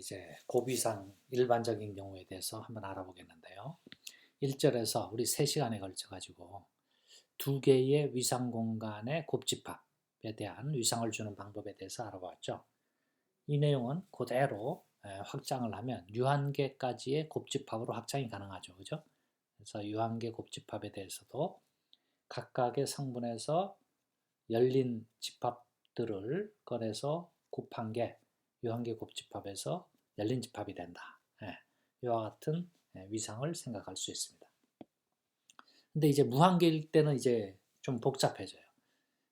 이제 곱이상 일반적인 경우에 대해서 한번 알아보겠는데요. 1절에서 우리 3시간에 걸쳐 가지고 두 개의 위상 공간의 곱집합에 대한 위상을 주는 방법에 대해서 알아봤죠. 이 내용은 그대로 확장을 하면 유한계까지의 곱집합으로 확장이 가능하죠. 그죠? 그래서 유한계 곱집합에 대해서도 각각의 성분에서 열린 집합들을 꺼내서 곱한 게 유한계 곱집합에서 열린 집합이 된다. 이와 같은 위상을 생각할 수 있습니다. 근데 이제 무한계일 때는 이제 좀 복잡해져요.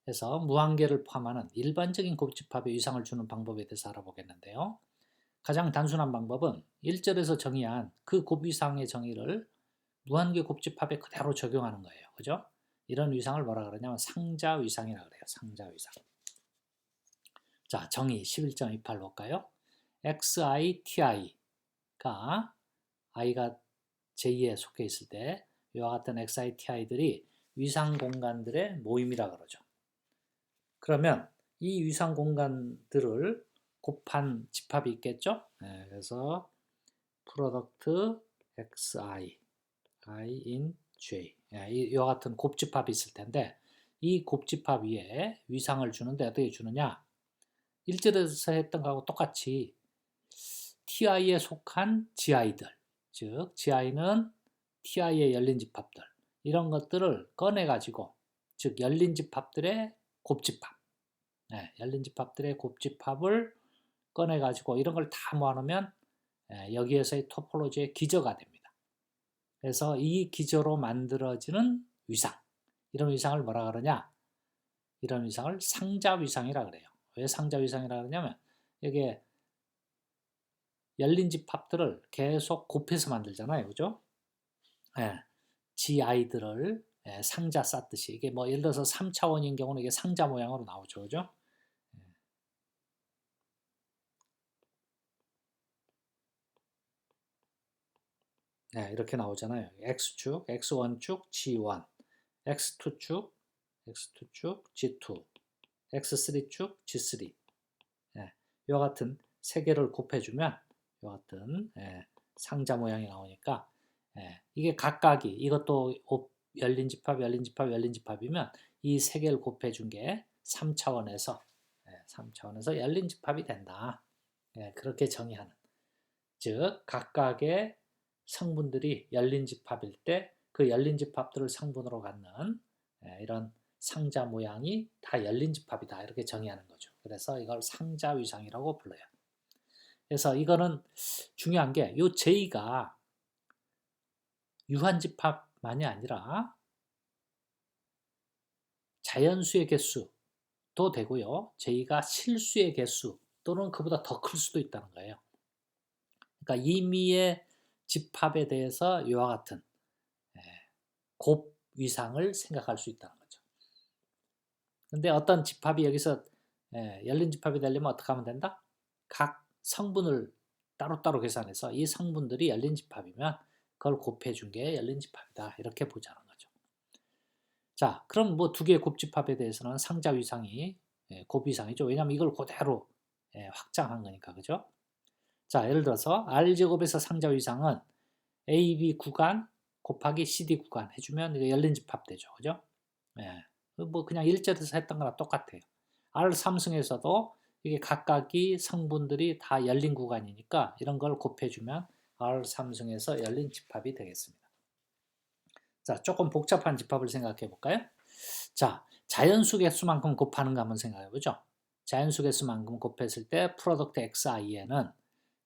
그래서 무한계를 포함하는 일반적인 곱집합의 위상을 주는 방법에 대해서 알아보겠는데요. 가장 단순한 방법은 1절에서 정의한 그 곱위상의 정의를 무한계 곱집합에 그대로 적용하는 거예요. 그죠? 이런 위상을 뭐라 그러냐면 상자 위상이라 그래요. 상자 위상. 자, 정의 11.28 볼까요? XITI가 i가 j 에 속해 있을 때 이와 같은 XITI들이 위상 공간들의 모임이라 그러죠. 그러면 이 위상 공간들을 곱한 집합이 있겠죠? 그래서 프로덕트 XI, I in J 이와 같은 곱집합이 있을 텐데 이 곱집합 위에 위상을 주는데 어떻게 주느냐? 1절에서 했던 거하고 똑같이 TI에 속한 GI들, 즉 GI는 TI의 열린 집합들 이런 것들을 꺼내가지고 즉 열린 집합들의 곱집합, 열린 집합들의 곱집합을 꺼내가지고 이런 걸 다 모아놓으면 여기에서의 토폴로지의 기저가 됩니다. 그래서 이 기저로 만들어지는 위상, 이런 위상을 뭐라 그러냐? 이런 위상을 상자 위상이라 그래요. 왜 상자 위상이라 그러냐면 이게 열린 집합들을 계속 곱해서 만들잖아요. 그죠? GI들을 상자 쌓듯이 이게 뭐 예를 들어서 3차원인 경우는 이게 상자 모양으로 나오죠. 그죠? 이렇게 나오잖아요. X축, X1축, G1, X2축, G2, X3축, G3. 이와 같은 세 개를 곱해주면 이와 같은 상자 모양이 나오니까 이게 각각이 이것도 열린 집합, 열린 집합, 열린 집합이면 이 세 개를 곱해준 게 3차원에서 열린 집합이 된다. 그렇게 정의하는. 즉 각각의 성분들이 열린 집합일 때 그 열린 집합들을 성분으로 갖는 이런 상자 모양이 다 열린 집합이다 이렇게 정의하는 거죠. 그래서 이걸 상자 위상이라고 불러요. 그래서 이거는 중요한 게 이 J가 유한 집합만이 아니라 자연수의 개수도 되고요. J가 실수의 개수 또는 그보다 더 클 수도 있다는 거예요. 그러니까 임의의 집합에 대해서 이와 같은 곱 위상을 생각할 수 있다는 거죠. 근데 어떤 집합이 여기서 열린 집합이 되려면 어떻게 하면 된다? 각 성분을 따로따로 계산해서 이 성분들이 열린 집합이면 그걸 곱해준 게 열린 집합이다. 이렇게 보자는 거죠. 자, 그럼 뭐 두 개의 곱집합에 대해서는 상자 위상이 곱위상이죠. 왜냐하면 이걸 그대로 확장한 거니까. 그죠? 자, 예를 들어서 R제곱에서 상자 위상은 AB 구간 곱하기 CD 구간 해주면 이거 열린 집합 되죠. 그죠? 뭐 그냥 1절에서 했던 거랑 똑같아요. R3승에서도 이게 각각이 성분들이 다 열린 구간이니까 이런 걸 곱해주면 R3승에서 열린 집합이 되겠습니다. 자, 조금 복잡한 집합을 생각해 볼까요? 자, 자연수 개수만큼 곱하는 거 한번 생각해 보죠. 자연수 개수만큼 곱했을 때 프로덕트 XI에는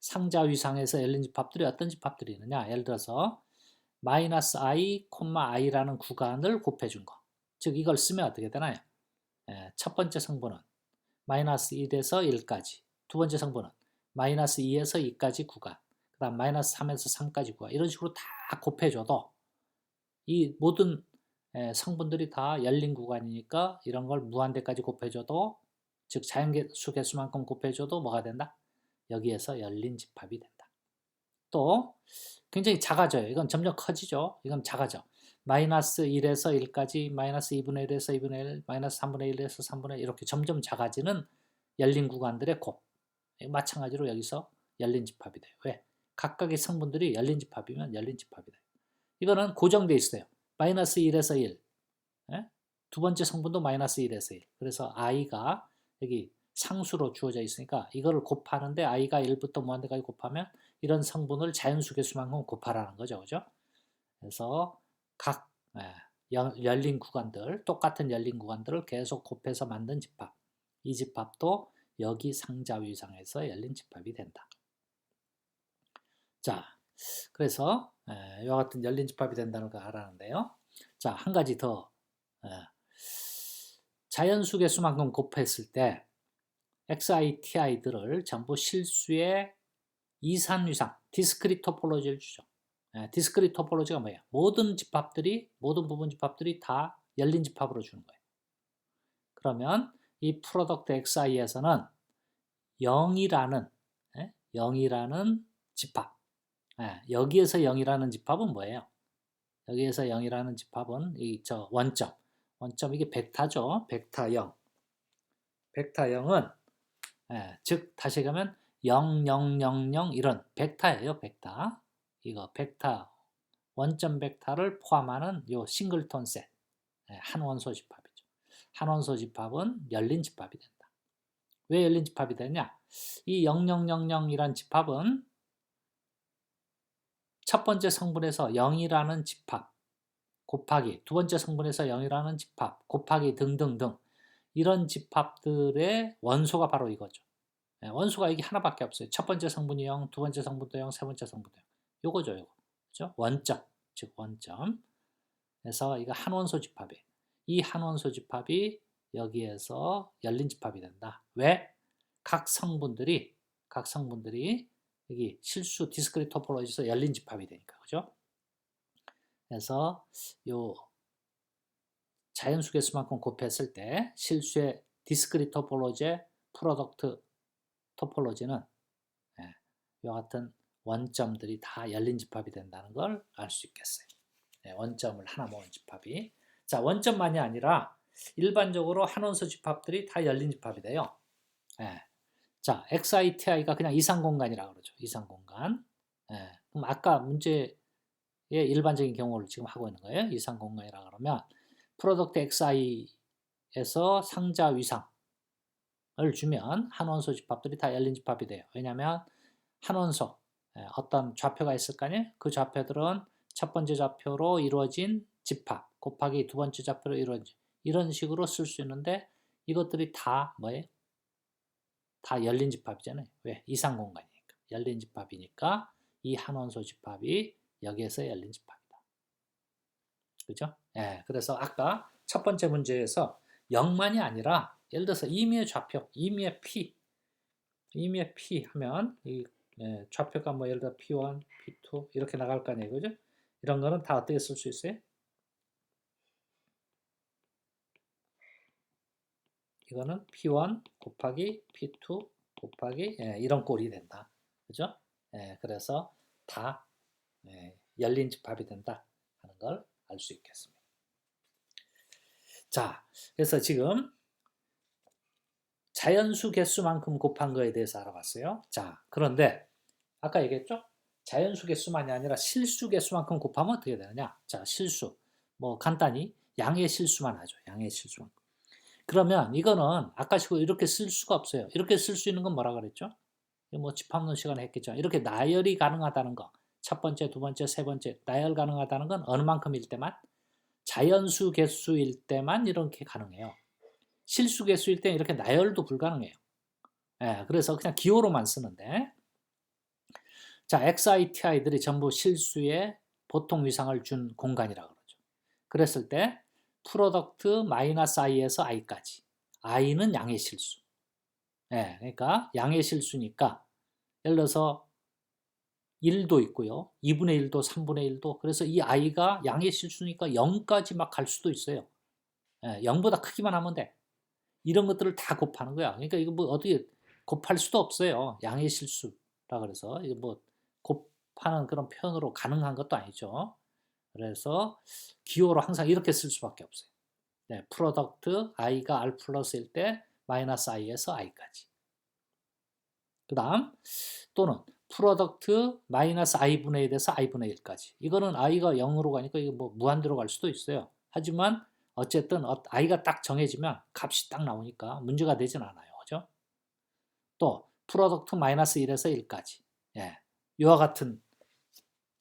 상자 위상에서 열린 집합들이 어떤 집합들이 있느냐? 예를 들어서 마이너스 I, I라는 구간을 곱해준 거. 즉 이걸 쓰면 어떻게 되나요? 첫 번째 성분은 마이너스 1에서 1까지, 두 번째 성분은 마이너스 2에서 2까지 구간, 그 다음 마이너스 3에서 3까지 구간 이런 식으로 다 곱해줘도 이 모든 성분들이 다 열린 구간이니까 이런 걸 무한대까지 곱해줘도 즉 자연수 개수만큼 곱해줘도 뭐가 된다? 여기에서 열린 집합이 된다. 또 굉장히 작아져요. 이건 점점 커지죠. 이건 작아져. 마이너스 1에서 1까지 마이너스 2분의 1에서 2분의 1 마이너스 3분의 1에서 3분의 1 이렇게 점점 작아지는 열린 구간들의 곱. 마찬가지로 여기서 열린 집합이 돼요. 왜? 각각의 성분들이 열린 집합이면 열린 집합이 돼요. 이거는 고정돼 있어요. 마이너스 1에서 1. 예? 두 번째 성분도 마이너스 1에서 1. 그래서 i가 여기 상수로 주어져 있으니까 이거를 곱하는데 i가 1부터 무한대까지 곱하면 이런 성분을 자연수 개수만큼 곱하라는 거죠. 그죠? 그래서 각 열린 구간들, 똑같은 열린 구간들을 계속 곱해서 만든 집합. 이 집합도 여기 상자 위상에서 열린 집합이 된다. 자, 그래서 이와 같은 열린 집합이 된다는 걸 알았는데요. 자, 한 가지 더. 자연수 개수만큼 곱했을 때 XITI들을 전부 실수의 이산 위상, 디스크릿 토폴로지를 주죠. 디스크릿 토폴로지가 뭐예요? 모든 부분 집합들이 다 열린 집합으로 주는 거예요. 그러면 이 프로덕트 XI에서는 0이라는 집합, 여기에서 0이라는 집합은 뭐예요? 여기에서 0이라는 집합은 원점 이게 벡터죠. 벡터 0. 벡터 0은 즉 다시 가면 0, 0, 0, 0 이런 벡터예요. 벡터. 이거 벡터 원점 벡터를 포함하는 요 싱글톤 셋. 한 원소 집합이죠. 한 원소 집합은 열린 집합이 된다. 왜 열린 집합이 되냐? 이 0, 0, 0, 0이란 집합은 첫 번째 성분에서 0이라는 집합 곱하기 두 번째 성분에서 0이라는 집합 곱하기 등등등 이런 집합들의 원소가 바로 이거죠. 원소가 이게 하나밖에 없어요. 첫 번째 성분이 0, 두 번째 성분도 0, 세 번째 성분도 0. 요거죠, 요거. 그죠? 원점, 즉 원점. 그래서 이거 한원소 집합이에요. 이 한원소 집합이 여기에서 열린 집합이 된다. 왜? 각 성분들이 여기 실수 디스크릿 토폴로지에서 열린 집합이 되니까. 그죠? 그래서 요 자연수 개수만큼 곱했을 때 실수의 디스크릿 토폴로지의 프로덕트 토폴로지는 이와 같은 원점들이 다 열린 집합이 된다는 걸 알 수 있겠어요. 원점을 하나 모은 집합이. 자, 원점만이 아니라 일반적으로 한원소 집합들이 다 열린 집합이 돼요. 자, XITI가 그냥 이상공간이라고 그러죠. 이상공간. 그럼 아까 문제의 일반적인 경우를 지금 하고 있는 거예요. 이상공간이라고 그러면 프로덕트 XI에서 상자 위상을 주면 한원소 집합들이 다 열린 집합이 돼요. 왜냐하면 한원소 어떤 좌표가 있을 거 아니에요? 그 좌표들은 첫 번째 좌표로 이루어진 집합 곱하기 두 번째 좌표로 이루어진 이런 식으로 쓸 수 있는데 이것들이 다 뭐예요? 다 열린 집합이잖아요. 왜? 이상공간이니까. 열린 집합이니까 이 한원소 집합이 여기에서 열린 집합이다. 그죠? 그래서 아까 첫 번째 문제에서 0만이 아니라 예를 들어서 임의의 좌표, 임의의 P 하면 이 좌표가 뭐 예를 들어 P1, P2 이렇게 나갈 거 아니에요. 그죠? 이런 거는 다 어떻게 쓸 수 있어요? 이거는 P1 곱하기 P2 곱하기 이런 꼴이 된다. 그죠? 그래서 다 열린 집합이 된다 하는 걸 알 수 있겠습니다. 자, 그래서 지금 자연수 개수만큼 곱한 거에 대해서 알아봤어요. 자, 그런데 아까 얘기했죠? 자연수 개수만이 아니라 실수 개수만큼 곱하면 어떻게 되느냐? 자, 실수. 뭐 간단히 양의 실수만 하죠. 양의 실수만. 그러면 이거는 아까식으로 이렇게 쓸 수가 없어요. 이렇게 쓸 수 있는 건 뭐라 그랬죠? 뭐 집합론 시간에 했겠죠. 이렇게 나열이 가능하다는 거. 첫 번째, 두 번째, 세 번째 나열 가능하다는 건 어느 만큼일 때만? 자연수 개수일 때만 이렇게 가능해요. 실수 개수일 때는 이렇게 나열도 불가능해요. 그래서 그냥 기호로만 쓰는데 자, XITI들이 전부 실수의 보통 위상을 준 공간이라고 그러죠. 그랬을 때 프로덕트 마이너스 i에서 i까지. i는 양의 실수. 그러니까 양의 실수니까 예를 들어서 1도 있고요. 2분의 1도, 3분의 1도. 그래서 이 i가 양의 실수니까 0까지 막 갈 수도 있어요. 0보다 크기만 하면 돼. 이런 것들을 다 곱하는 거야. 그러니까 이거 뭐 어떻게 곱할 수도 없어요. 양의 실수라 그래서 이거 뭐 곱하는 그런 표현으로 가능한 것도 아니죠. 그래서 기호로 항상 이렇게 쓸 수밖에 없어요. 프로덕트 i가 r 플러스일 때 마이너스 i에서 i까지. 그 다음 또는 프로덕트 마이너스 i분의 1에서 i분의 1까지. 이거는 i가 0으로 가니까 이거 뭐 무한대로 갈 수도 있어요. 하지만 어쨌든 i가 딱 정해지면 값이 딱 나오니까 문제가 되진 않아요. 그죠? 또 프로덕트 마이너스 1에서 1까지. 예. 이와 같은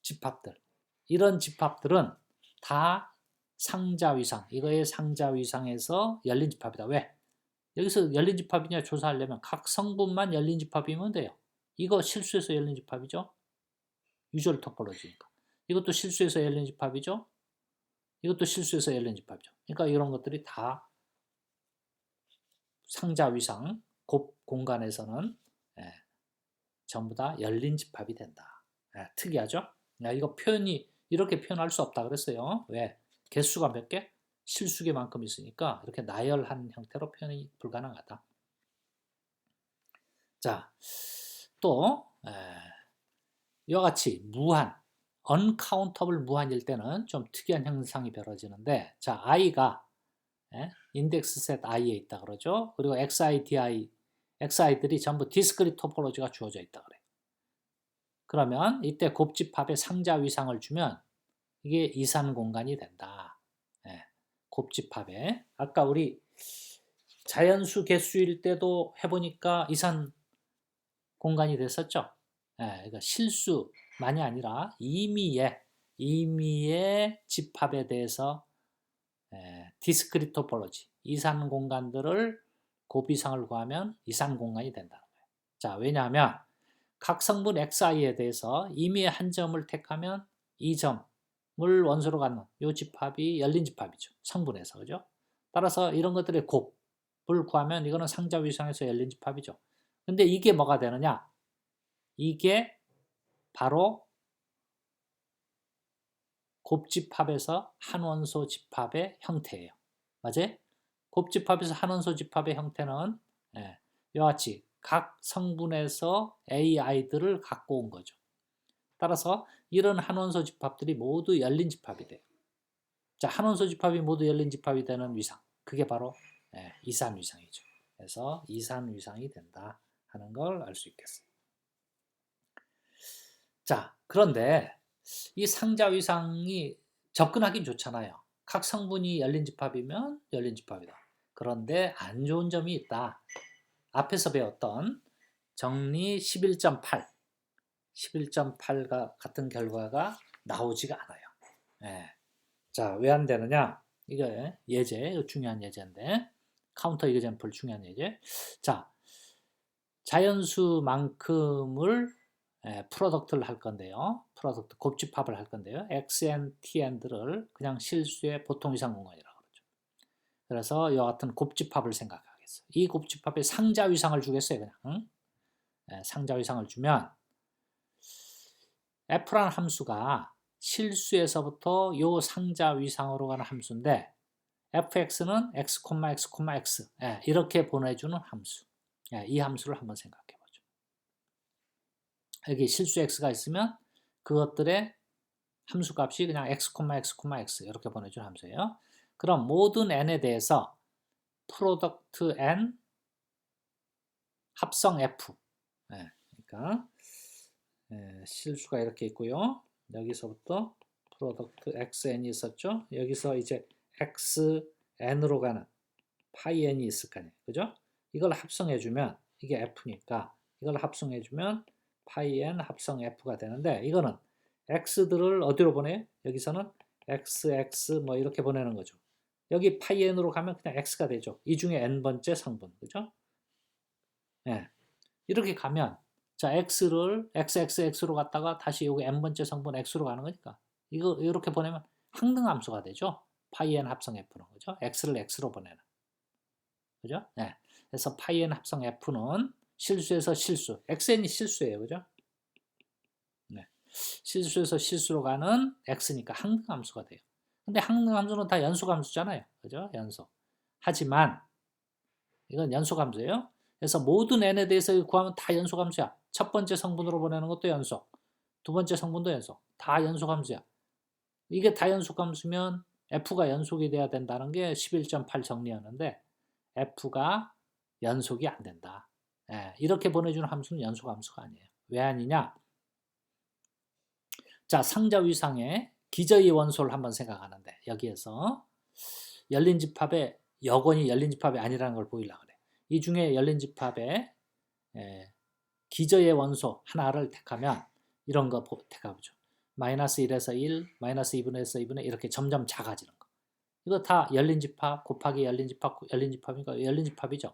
집합들. 이런 집합들은 다 상자위상. 이거의 상자위상에서 열린 집합이다. 왜? 여기서 열린 집합이냐 조사하려면 각 성분만 열린 집합이면 돼요. 이거 실수해서 열린 집합이죠. 유절 토폴로지니까. 이것도 실수해서 열린 집합이죠. 이것도 실수해서 열린 집합이죠. 그러니까 이런 것들이 다 상자 위상, 곱 공간에서는 전부 다 열린 집합이 된다. 특이하죠? 이거 표현이 이렇게 표현할 수 없다 그랬어요. 왜? 개수가 몇 개? 실수개만큼 있으니까 이렇게 나열한 형태로 표현이 불가능하다. 자, 또 이와 같이 무한, uncountable 무한일 때는 좀 특이한 현상이 벌어지는데, 자, i가 인덱스 셋 i에 있다 그러죠. 그리고 xi, di, xi들이 전부 디스크리트 토폴로지가 주어져 있다 그래요. 그러면 이때 곱집합의 상자 위상을 주면 이게 이산 공간이 된다. 곱집합에 아까 우리 자연수 개수일 때도 해보니까 이산 공간이 됐었죠. 그러니까 실수만이 아니라 임의의 집합에 대해서 디스크리트 토폴로지, 이산 공간들을 곱이상을 구하면 이산 공간이 된다는 거예요. 자, 왜냐하면 각 성분 xi에 대해서 임의의 한 점을 택하면 이 점을 원소로 갖는 이 집합이 열린 집합이죠. 성분에서. 그죠? 따라서 이런 것들의 곱을 구하면 이거는 상자 위상에서 열린 집합이죠. 근데 이게 뭐가 되느냐? 이게 바로 곱집합에서 한원소 집합의 형태예요. 맞아요? 곱집합에서 한원소 집합의 형태는 이와 같이 각 성분에서 AI들을 갖고 온 거죠. 따라서 이런 한원소 집합들이 모두 열린 집합이 돼요. 자, 한원소 집합이 모두 열린 집합이 되는 위상. 그게 바로 이산 위상이죠. 그래서 이산 위상이 된다 하는 걸 알 수 있겠어요. 자, 그런데 이 상자 위상이 접근하기 좋잖아요. 각 성분이 열린 집합이면 열린 집합이다. 그런데 안 좋은 점이 있다. 앞에서 배웠던 정리 11.8, 11.8과 같은 결과가 나오지가 않아요. 자, 왜 안 되느냐? 이거 예제, 중요한 예제인데, 카운터 이그젬플 중요한 예제. 자, 자연수만큼을 프로덕트를 할 건데요. 프로덕트 곱집합을 할 건데요. xn, tn들을 그냥 실수의 보통 이상 공간이라고 그러죠. 그래서 이와 같은 곱집합을 생각하겠어요. 이 곱집합에 상자 위상을 주겠어요. 그냥 상자 위상을 주면 f라는 함수가 실수에서부터 요 상자 위상으로 가는 함수인데 fx는 x, x, x 이렇게 보내주는 함수. 이 함수를 한번 생각해 보죠. 여기 실수 x가 있으면 그것들의 함수값이 그냥 x, x, x 이렇게 보내주는 함수예요. 그럼 모든 n에 대해서 프로덕트 n 합성 f. 그러니까 실수가 이렇게 있고요. 여기서부터 프로덕트 xn이 있었죠. 여기서 이제 xn으로 가는 파이 n이 있을 거 아니에요. 그죠? 이걸 합성해주면 이게 f니까 이걸 합성해주면 파이 n 합성 f가 되는데 이거는 x들을 어디로 보내요? 여기서는 xx 뭐 이렇게 보내는 거죠. 여기 파이 n으로 가면 그냥 x가 되죠. 이 중에 n번째 성분. 그죠? 이렇게 가면 자, x를 xxx로 갔다가 다시 여기 n번째 성분 x로 가는 거니까 이거 이렇게 보내면 항등함수가 되죠. 파이 n 합성 f는 그죠? x를 x로 보내는. 그죠? 그래서 파이 n 합성 f는 실수에서 실수. xn이 실수예요. 그죠? 실수에서 실수로 가는 x니까 항등함수가 돼요. 근데 항등함수는 다 연속함수잖아요. 그죠? 연속. 하지만 이건 연속함수예요. 그래서 모든 n에 대해서 구하면 다 연속함수야. 첫 번째 성분으로 보내는 것도 연속, 두 번째 성분도 연속, 다 연속함수야. 이게 다 연속함수면 f가 연속이 돼야 된다는 게 11.8 정리하는데 f가 연속이 안 된다. 이렇게 보내주는 함수는 연속함수가 아니에요. 왜 아니냐? 자, 상자 위상의 기저의 원소를 한번 생각하는데 여기에서 열린 집합에 여건이 열린 집합이 아니라는 걸 보이려고 그래. 이 중에 열린 집합에 기저의 원소 하나를 택하면 이런 거 택해보죠. 마이너스 1에서 1, 마이너스 2분의 1에서 2분의 이렇게 점점 작아지는 거. 이거 다 열린 집합 곱하기 열린 집합, 열린 집합이니까 열린 집합이죠.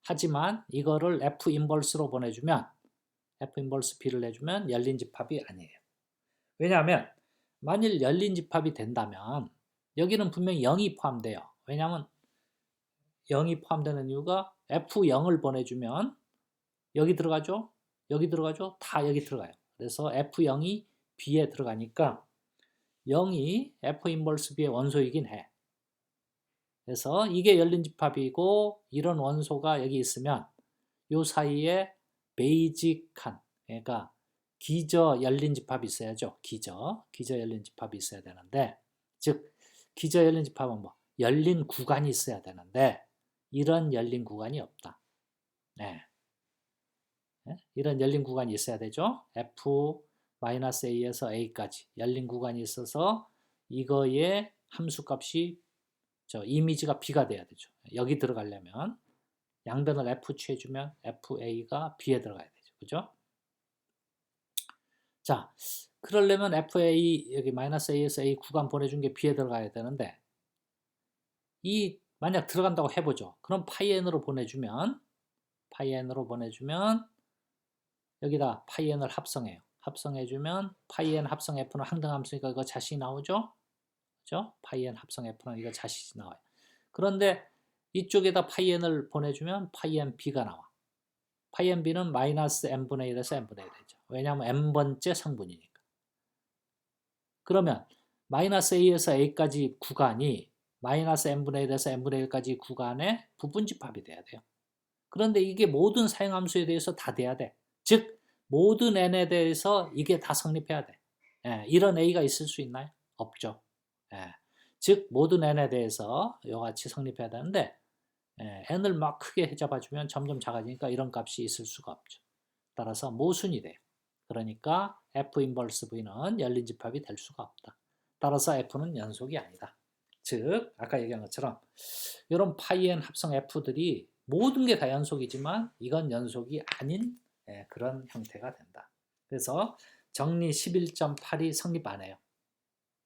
하지만 이거를 F 인버스로 보내주면 F 인버스 B를 내주면 열린 집합이 아니에요. 왜냐하면 만일 열린 집합이 된다면 여기는 분명히 0이 포함돼요. 왜냐하면 0이 포함되는 이유가 F0을 보내주면 여기 들어가죠? 여기 들어가죠? 다 여기 들어가요. 그래서 F0이 B에 들어가니까 0이 F 인버스 B의 원소이긴 해. 그래서 이게 열린 집합이고 이런 원소가 여기 있으면 요 사이에 베이직한, 그러니까 기저 열린 집합이 있어야죠. 기저 열린 집합이 있어야 되는데, 즉 기저 열린 집합은 뭐 열린 구간이 있어야 되는데 이런 열린 구간이 없다. 네. 이런 열린 구간이 있어야 되죠. F-A에서 A까지 열린 구간이 있어서 이거의 함수값이 이미지가 B가 돼야 되죠. 여기 들어가려면 양변을 F 취해주면 FA가 B에 들어가야 되죠. 그죠? 자, 그러려면 FA 여기 마이너스 A에서 A 구간 보내준 게 B에 들어가야 되는데 이 만약 들어간다고 해보죠. 그럼 파이 n으로 보내주면 여기다 파이 n을 합성해요. 합성해주면 파이 n 합성 F는 항등 함수니까 이거 자식이 나오죠? 그죠? 파이 n 합성 F는 이거 자식이 나와요. 그런데 이쪽에다 파이 n을 보내주면 파이 n b가 나와. 파이 n b는 마이너스 n분의 1에서 n분의 1이죠. 왜냐하면 n번째 성분이니까. 그러면 마이너스 a에서 a까지 구간이 마이너스 n분의 1에서 n분의 1까지 구간의 부분집합이 돼야 돼요. 그런데 이게 모든 사용함수에 대해서 다 돼야 돼. 즉 모든 n에 대해서 이게 다 성립해야 돼. 이런 a가 있을 수 있나요? 없죠. 즉 모든 n에 대해서 이같이 성립해야 되는데 n을 막 크게 잡아주면 점점 작아지니까 이런 값이 있을 수가 없죠. 따라서 모순이 돼요. 그러니까 F 인버스 V는 열린 집합이 될 수가 없다. 따라서 F는 연속이 아니다. 즉 아까 얘기한 것처럼 이런 파이 n 합성 F들이 모든 게 다 연속이지만 이건 연속이 아닌 그런 형태가 된다. 그래서 정리 11.8이 성립 안 해요.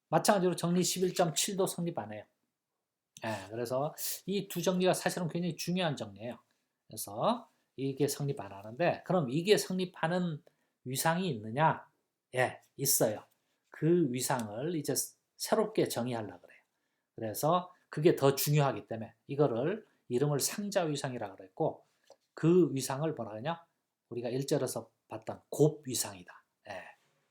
마찬가지로 정리 11.7도 성립 안 해요. 그래서 이 두 정리가 사실은 굉장히 중요한 정리예요. 그래서 이게 성립 안 하는데 그럼 이게 성립하는 위상이 있느냐? 있어요. 그 위상을 이제 새롭게 정의하려고 그래요. 그래서 그게 더 중요하기 때문에 이거를 이름을 상자 위상이라고 그랬고 그 위상을 뭐라 하냐? 우리가 1절에서 봤던 곱 위상이다.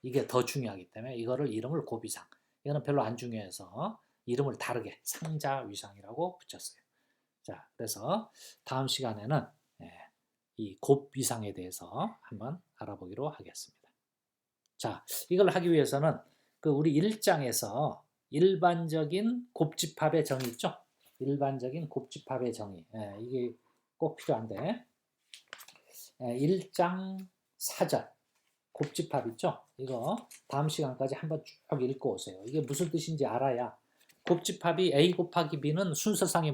이게 더 중요하기 때문에 이거를 이름을 곱 위상. 이거는 별로 안 중요해서 이름을 다르게 상자 위상이라고 붙였어요. 자, 그래서 다음 시간에는 이 곱 위상에 대해서 한번 알아보기로 하겠습니다. 자, 이걸 하기 위해서는 그 우리 1장에서 일반적인 곱집합의 정의 있죠? 일반적인 곱집합의 정의. 이게 꼭 필요한데 1장 4절 곱집합 있죠? 이거 다음 시간까지 한번 쭉 읽고 오세요. 이게 무슨 뜻인지 알아야 곱집합이 A 곱하기 B는 순서상의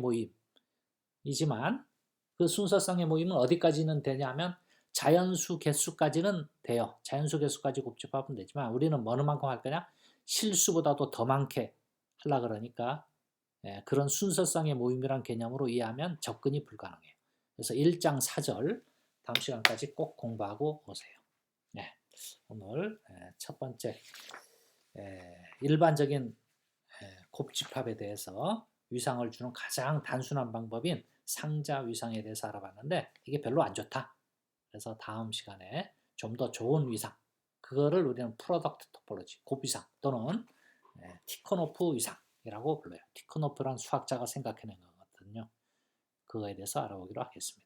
모임이지만 그 순서상의 모임은 어디까지는 되냐면 자연수 개수까지는 돼요. 자연수 개수까지 곱집합은 되지만 우리는 어느 만큼 할 거냐? 실수보다도 더 많게 하려고 그러니까 그런 순서상의 모임이란 개념으로 이해하면 접근이 불가능해요. 그래서 1장 4절 다음 시간까지 꼭 공부하고 오세요. 오늘 첫 번째 일반적인 곱집합에 대해서 위상을 주는 가장 단순한 방법인 상자 위상에 대해서 알아봤는데 이게 별로 안 좋다. 그래서 다음 시간에 좀 더 좋은 위상, 그거를 우리는 프로덕트 토폴로지, 곱위상 또는 티코노프 위상이라고 불러요. 티코노프란 수학자가 생각해낸 거거든요. 그거에 대해서 알아보기로 하겠습니다.